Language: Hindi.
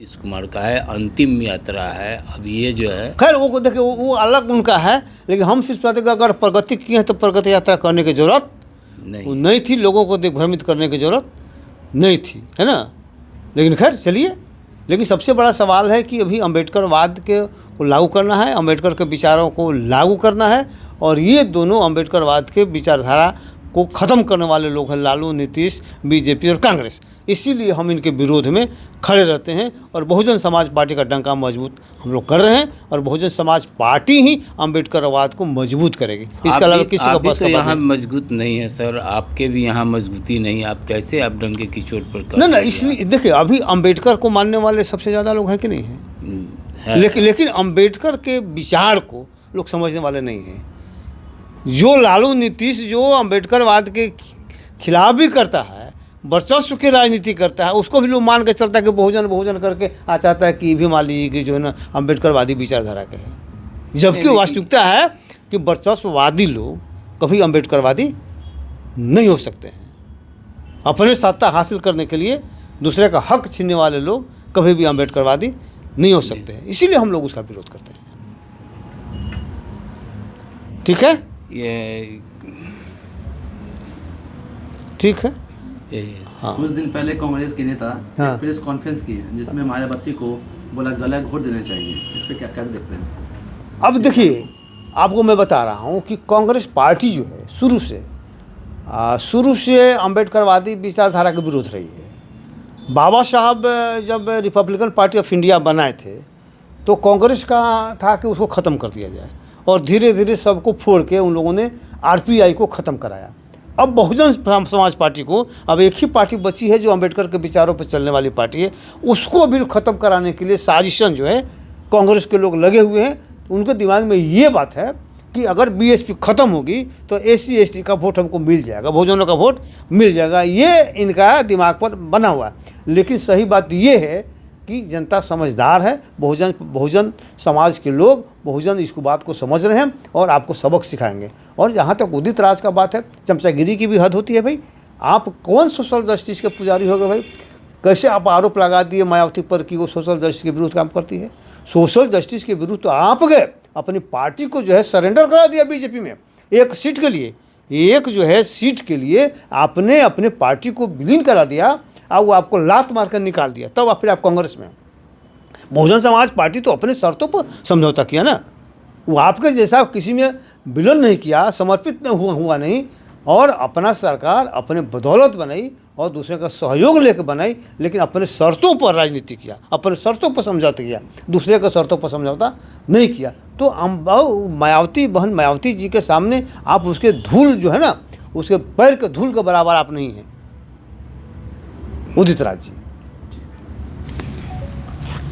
नीतीश कुमार का है, अंतिम यात्रा है। अब ये जो है, खैर वो देखिए वो अलग उनका है, लेकिन हम सिर्फ चाहते कि अगर प्रगति की है तो प्रगति यात्रा करने की जरूरत नहीं नहीं थी, लोगों को दिग्भ्रमित करने की जरूरत नहीं थी, है ना। लेकिन खैर चलिए, लेकिन सबसे बड़ा सवाल है कि अभी अम्बेडकरवाद को लागू करना है, अम्बेडकर के विचारों को लागू करना है, और ये दोनों अम्बेडकरवाद के विचारधारा को ख़त्म करने वाले लोग हैं, लालू, नीतीश, बीजेपी और कांग्रेस। इसीलिए हम इनके विरोध में खड़े रहते हैं और बहुजन समाज पार्टी का डंका मजबूत हम लोग कर रहे हैं, और बहुजन समाज पार्टी ही अम्बेडकरवाद को मजबूत करेगी। इसके अलावा किसी का बस तो का बात यहाँ नहीं। मजबूत नहीं है सर, आपके भी यहाँ मजबूती नहीं है। आप कैसे आप डंके की चोट पर कर ना रहे हैं? इसलिए देखिए, अभी अम्बेडकर को मानने वाले सबसे ज़्यादा लोग हैं कि नहीं हैं, है। लेकिन अम्बेडकर के विचार को लोग समझने वाले नहीं हैं। जो लालू, नीतीश जो अम्बेडकरवाद के खिलाफ भी करता है, वर्चस्व की राजनीति करता है, उसको भी लोग मान के चलता है कि बहुजन करके आ चाहता है कि भी मान लीजिए कि जो है ना अम्बेडकरवादी विचारधारा के हैं, जबकि वास्तविकता है कि वर्चस्ववादी लोग कभी अम्बेडकरवादी नहीं हो सकते हैं। अपने सत्ता हासिल करने के लिए दूसरे का हक छीनने वाले लोग कभी भी अम्बेडकरवादी नहीं हो सकते हैं, इसीलिए हम लोग उसका विरोध करते हैं। ठीक है, ये ठीक है। हाँ। कुछ दिन पहले कांग्रेस के नेता हाँ। एक प्रेस कॉन्फ्रेंस की जिसमें मायावती को बोला गला घोट देना चाहिए। इस पे क्या कैसे देखते हैं? अब देखिए, आपको मैं बता रहा हूँ कि कांग्रेस पार्टी जो है शुरू से अम्बेडकरवादी विचारधारा के विरोध रही है। बाबा साहब जब रिपब्लिकन पार्टी ऑफ इंडिया बनाए थे तो कांग्रेस का था कि उसको ख़त्म कर दिया जाए, और धीरे धीरे सबको फोड़ के उन लोगों ने आरपीआई को ख़त्म कराया। अब बहुजन समाज पार्टी को अब एक ही पार्टी बची है जो अम्बेडकर के विचारों पर चलने वाली पार्टी है, उसको भी ख़त्म कराने के लिए साजिशन जो है कांग्रेस के लोग लगे हुए हैं। उनके दिमाग में ये बात है कि अगर बीएसपी ख़त्म होगी तो एससी एसटी का वोट हमको मिल जाएगा, बहुजनों का वोट मिल जाएगा, ये इनका दिमाग पर बना हुआ है। लेकिन सही बात ये है कि जनता समझदार है, बहुजन समाज के लोग बहुजन इसको बात को समझ रहे हैं और आपको सबक सिखाएंगे। और जहाँ तक उदित राज का बात है, चमचागिरी की भी हद होती है भाई। आप कौन सोशल जस्टिस के पुजारी हो गए भाई? कैसे आप आरोप लगा दिए मायावती पर कि वो सोशल जस्टिस के विरुद्ध काम करती है? सोशल जस्टिस के विरुद्ध तो आप गए, अपनी पार्टी को जो है सरेंडर करा दिया बीजेपी में एक सीट के लिए, एक जो है सीट के लिए आपने अपने पार्टी को विलीन करा दिया, और वो आपको लात मार कर निकाल दिया। तब फिर आप कांग्रेस में। बहुजन समाज पार्टी तो अपने शर्तों पर समझौता किया ना, वो आपके जैसा किसी में विलय नहीं किया, समर्पित हुआ नहीं, और अपना सरकार अपने बदौलत बनाई और दूसरे का सहयोग लेकर बनाई, लेकिन अपने शर्तों पर राजनीति किया, अपने शर्तों पर समझौता किया, दूसरे के शर्तों पर समझौता नहीं किया। तो मायावती बहन मायावती जी के सामने आप उसके धूल जो है ना, उसके पैर के धूल के बराबर आप नहीं हैं उदित राज जी।